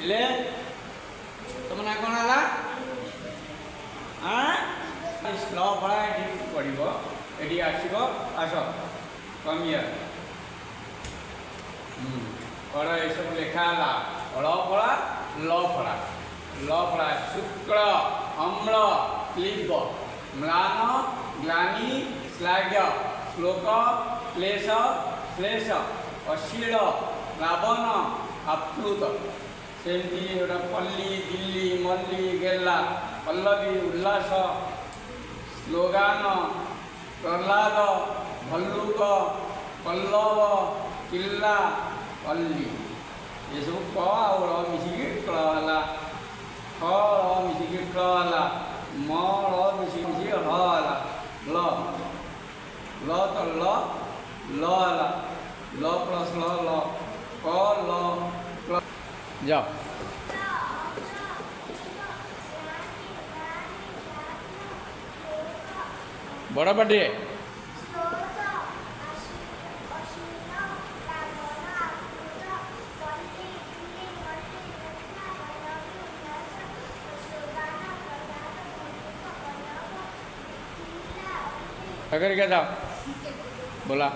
ले तुम ना कौन है हाँ स्ल फला ये पड़ो ये आसब आस कम इयर पढ़ ये सब लिखा है अल फला ल फला शुक्ल अम्ल क्लीब म्लान ग्लानि श्लाघ्य श्लोक क्लेश श्लेष अश्लील रावण आप्लुत सेमती गोटे पल्ली दिल्ली मल्ली गेला पल्लवी उल्लास स्लोगान प्रहलाद भल्लुक पल्लव किल्ला पल्ली ये सब क आ मिसिकी क्ल ख मिसिकी क्ल म मिसिकी ह ल ल तो ल ल प्लस ल क ल प्लस जाओ बड़ा पाटे अगर क्या था बोला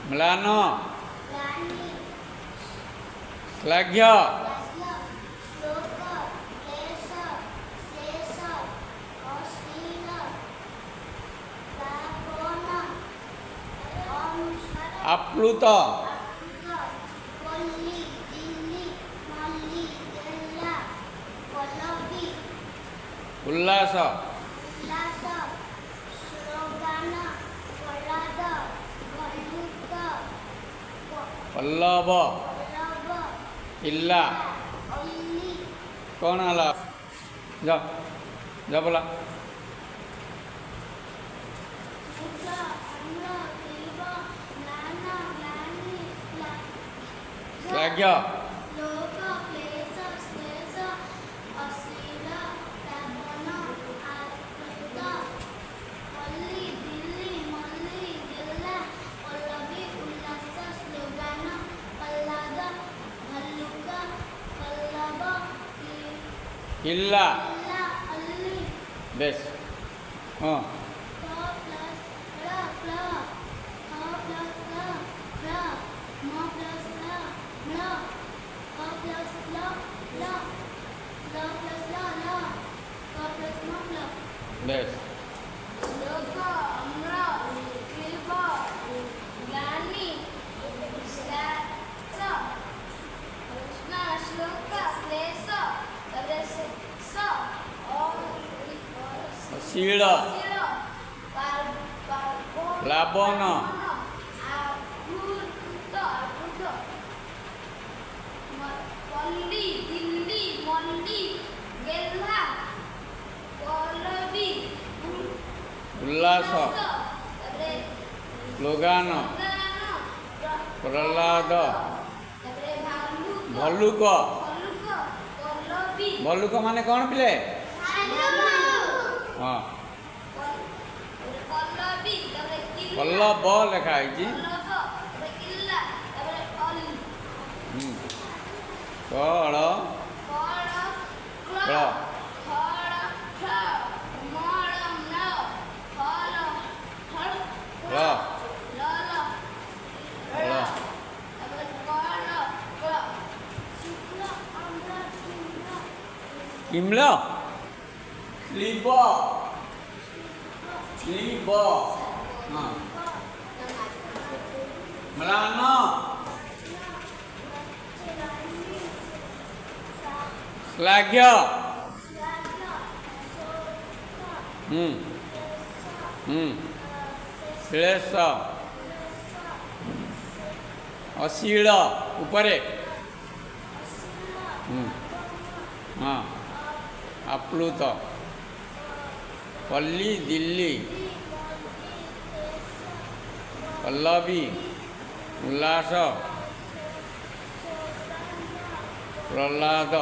म्लान श्लाघ्य आप्लुत उल्लास पल्लव किल्ला कौन आला जा जा बोला श्लाघ्य किल्ला बेस हाँ बेस शील लाबन उल्लास स्लोगान प्रहलाद भल्लुक भल्लुक माने कौन पिले हाँ पल्लव लिखा है कल किमल क्लीब क्लीब हाँ म्लान श्लाघ्य श्लेष अश्लील उपरे हाँ आप्लुत पल्ली दिल्ली पल्लवी उल्लास प्रहलाद